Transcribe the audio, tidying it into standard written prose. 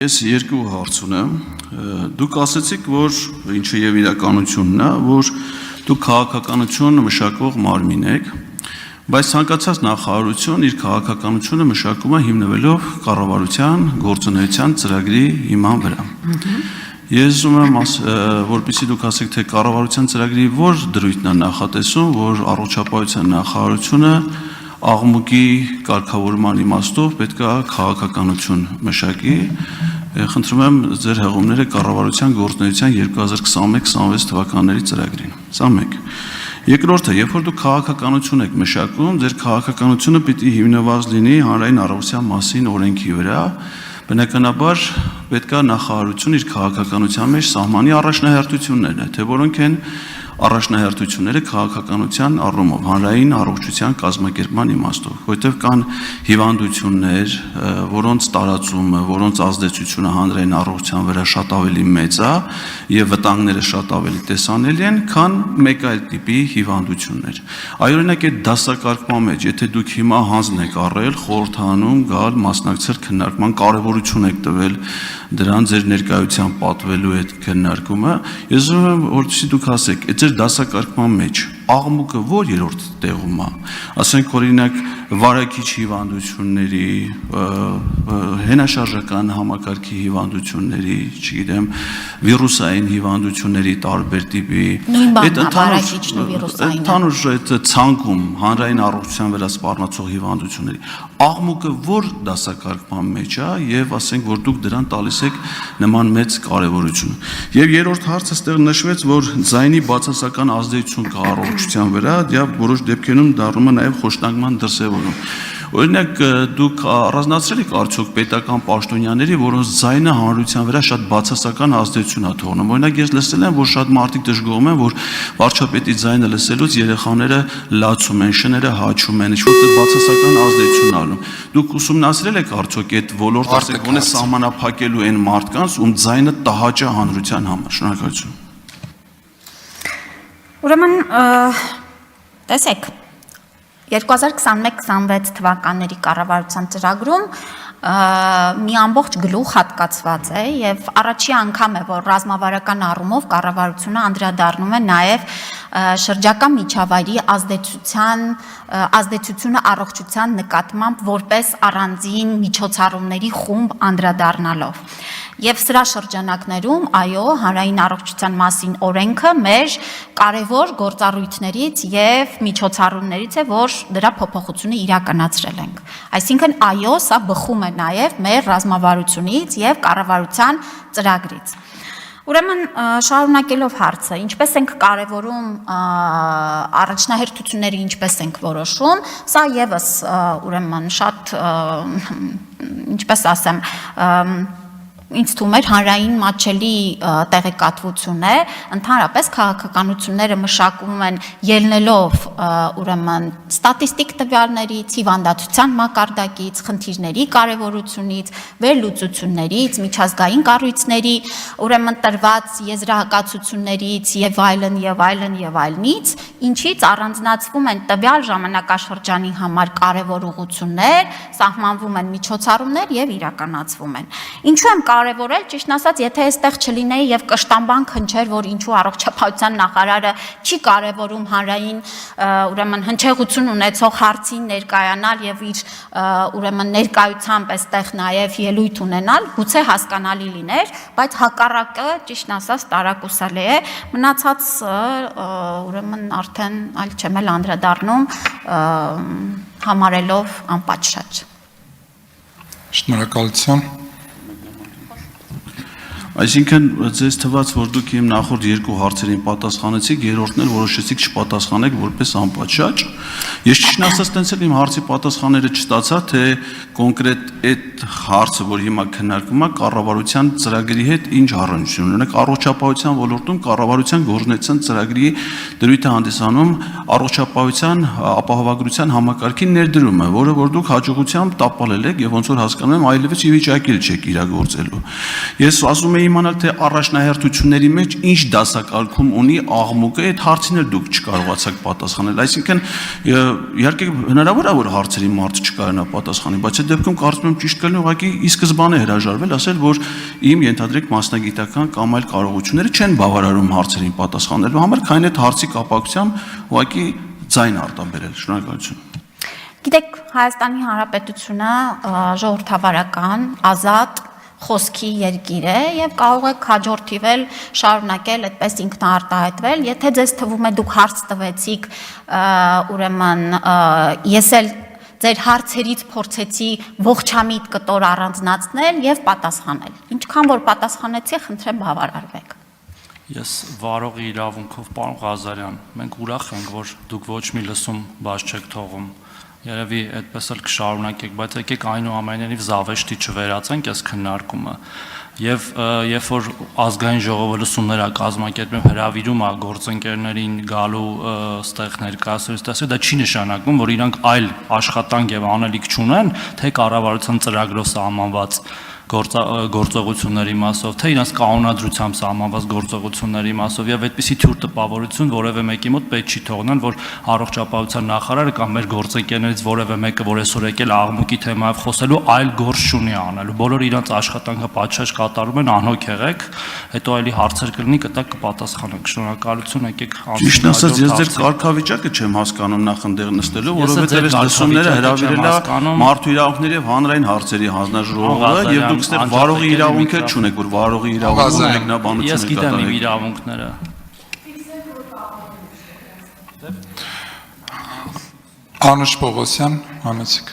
Ես երկու հարց ունեմ, դուք ասեցիք, որ ինչը եւ իրականությունն է, որ դուք քաղաքականություն մշակող մարմին եք, բայց ցանկացած նախարարություն իր քաղաքականությունը մշակում է հիմնվելով կառավարության գործունեության ծրագրի հիման վրա։ Ես ուզում եմ, որպեսզի դուք ասեք, թե կառավարության ծրագրի որ դրույթն է նախատեսում, որ առողջապահության նախարարությունը աղմուկի կարգավորման իմաստով պետք է քաղաքականություն մշակի։ Խնդրում եմ ձեր հեղումները կառավարության գործունեության 2021-26 թվականների ծրագրին։ Սա մեկ։ Երկրորդը, երբ որ դուք քաղաքականություն եք մշակում, ձեր քաղաքականությունը պիտի հիմնված լինի հանրային առողջության մասին օրենքի վրա, բնականաբար պետք է նախարարություն իր քաղաքականության մեջ սահմանի առաջնահերթությունները, թե որոնք են առաջնահերթությունները քաղաքականության առումով, հանրային առողջության կազմակերպման իմաստով, որտեղ կան հիվանդություններ, որոնց տարածումը, որոնց ազդեցությունը հանրային առողջության վրա շատ ավելի մեծ է եւ վտանգները շատ ավելի տեսանելի են, քան մեկ այլ տիպի հիվանդություններ։ Այօրինակ այդ դասակարգման մեջ, եթե դուք հիմա հանձն եք առել, խորհրդանում գալ, մասնակցել քննարկման, կարևորություն եք տվել դրան ձեր ներկայության պատվելու այդ քննարկումը, ես ուզում եմ, որպեսզի դուք ասեք, ձեր դասակարգման մեջ աղմուկը որ երրորդ տեղում է, ասենք օրինակ վարակիչ հիվանդությունների, հենաշարժական համակարգի հիվանդությունների, չգիտեմ, վիրուսային հիվանդությունների տարբեր տիպի, այդ ընդհանուր այդ ցանկում հանրային առողջության վրա սպառնացող հիվանդությունների աղմուկը որ դասակարգման մեջ է եւ ասենք որ դուք դրան տալիս եք նման մեծ կարեւորություն։ Եվ երրորդ հարցը ստեղ նշվեց, որ ձայնի բացասական ազդեցություն կա առողջության վրա, եւ որոշ դեպքերում դառնում է նաեւ խոշտանգման դրսեւորում։ Օրինակ դուք առանձնացրել եք արդյոք պետական պաշտոնյաների, որոնց ձայնը հանրության վրա շատ բացասական ազդեցություն է թողնում։ Օրինակ ես լսել եմ, որ շատ մարդիկ դժգոհում են, որ վարչապետի ձայնը լսելուց երեխաները լացում են, շները հաչում են, ինչ-որ բացասական ազդեցություն անում։ Դուք ուսումնասիրել եք արդյոք այդ ոլորտը, ասեք, գոնե սահմանափակելու են մարդկանց, ում ձայնը տհաճ է հանրության համար։ Շնորհակալություն։ Ուրեմն, տեսեք, 2021-26 թվականների կառավարության ծրագրում մի ամբողջ գլուխ հատկացված է եւ առաջի անգամ է, որ ռազմավարական առումով կառավարությունը անդրադառնում է նաեւ շրջակա միջավայրի ազդեցությունը առողջության նկատմամբ որպես առանձին միջոցառումների խումբ անդրադառնալով։ Եվ սրա շրջանակներում, այո, հանրային առողջության մասին օրենքը մեր կարևոր գործառույթներից եւ միջոցառումներից է, որ դրա փոփոխությունը իրականացրել ենք։ Այսինքն, այո, սա բխում է նաեւ մեր ռազմավարությունից եւ կառավարության ծրագրից։ Ուրեմն շարունակելով հարցը, ինչպես ենք կարևորում առաջնահերթությունները, ինչպես ենք որոշում, սա եւս ուրեմն շատ ինչպես ասեմ, ինձ թվում է հանրային մատչելի տեղեկատվություն է, ընդհանրապես քաղաքականությունները մշակվում են ելնելով ուրեմն ստատիստիկ տվյալներից, հիվանդացության մակարդակից, խնդիրների կարևորությունից, վերլուծություններից, միջազգային կառույցների ուրեմն տրված եզրահակացություններից եւ այլնից, ինչից առանձնացվում են տվյալ ժամանակաշրջանի համար կարևոր ուղղություններ, սահմանվում են միջոցառումներ եւ իրականացվում են։ Ինչու եմ կարևորել, ճիշտն ասած, եթե այստեղ չլինեի եւ կշտամբանք հնչեր, որ ինչու առողջապահության նախարարը չի կարևորում հանրային ուրեմն հնչեղություն ունեցող հարցին ներկայանալ եւ իր ուրեմն ներկայությամբ այստեղ նաեւ ելույթ ունենալ, գուցե հասկանալի լիներ, բայց հակառակը, ճիշտն ասած, տարակուսալի է, մնացածը ուրեմն արդեն այլ չեմ էլ անդրադառնում համարելով անպատշաճ։ Շնորհակալություն։ Այսինքն ձեզ թվաց, որ դուք իմ նախորդ երկու հարցերին պատասխանեցիք, երրորդն էլ որոշեցիք չպատասխանեք որպես անպատշաճ։ Ես ճիշտ ասած տենց էլ իմ հարցի պատասխանները չստացա, թե կոնկրետ այդ հարցը, որ հիմա քննարկվում է, կառավարության ծրագրի հետ ինչ առնչություն ունի։ Ունեք առողջապահության ոլորտում կառավարության գործունեության ծրագրի դրույթը հանդիսանում առողջապահության ապահովագրության համակարգի ներդրումը, որը որ դուք հաջողությամբ տապալել եք եւ ոնց որ հասկանում եմ, այլևս ի վիճակի չեք իրագործելու։ Ես ասում եմ իմանալ, թե առաջնահերթությունների մեջ ինչ դասակարգում ունի աղմուկը, այդ հարցին էլ դուք չկարողացաք պատասխանել։ Այսինքն, իհարկե հնարավոր է որ հարցերի մարդ չկարողանա պատասխանել, բայց այդ դեպքում կարծում եմ ճիշտ Քոչարյանը ուղղակի ի սկզբանե հրաժարվել, ասել, որ իմ ենթադրեք մասնագիտական կամ այլ կարողությունները չեն բավարարում հարցերին պատասխանելու համար, քանի այդ հարցի կապակցությամբ ուղղակի ձայն արտաբերել։ Շնորհակալություն։ Գիտեք, Հայաստանի Հանրապետությունը ժողովրդավարական, ազատ խոսքի երկիր է եւ կարող եք հաջորդիվել շարունակել այդպես ինքնաարտահայտվել, եթե ձեզ թվում է դուք հարց տվեցիք, ուրեմն ես էլ ձեր հարցերից փորձեցի ողջամիտ կտոր առանձնացնել եւ պատասխանել։ Ինչքան որ պատասխանեցի, խնդրեմ բավարարվեք։ Ես վարողի իրավունքով, պարոն Ղազարյան, մենք ուրախ ենք, որ դուք ոչ մի լսում բաց չեք թողում։ Երևի այդպես էլ կշարունակեք, բայց եկեք այնուամենայնիվ զավեշտի չվերածենք այս քննարկումը։ Եվ երբ որ ազգային ժողովը լսումներ է կազմակերպում, հրավիրում է գործընկերներին գալու ստեղ ներկայացուցիչ, դա չի նշանակում, որ իրանք այլ աշխատանք եւ անելիք չունեն, թե կառավարության ծրագրով սահմանված գործողությունների մասով, թե իրենց կանոնադրությամբ սահմանված գործողությունների մասով եւ այդպիսի թյուր տպավորություն որևէ մեկի մոտ պետք չի թողնեն, որ առողջապահության նախարարը կամ մեր գործընկերներից որևէ մեկը, որ այսօր եկել աղմուկի թեմայով խոսելու, այլ գործ չունի անելու։ Բոլորը իրենց աշխատանքը պատշաճ կատարում են, անհոգ եղեք, հետո այլի հարցեր կլինի, կտակ կպատասխանենք։ Շնորհակալություն, եկեք Ճիշտ ասած, ես ձեր կարգավիճակը չեմ հասկանում նախնդեղ նստելու, որովհետեւ այս լսումները հրավիրել է մարդու իրավունքների եւ հանրային հարցերի հանձնաժողովը եւ դուք ստեղ վարողի իրավունք չունեք, որ վարողի իրավունքը մեկնաբանություն Ես գիտեմ իմ իրավունքները։ Անուշ Պողոսյան, համեցիկ։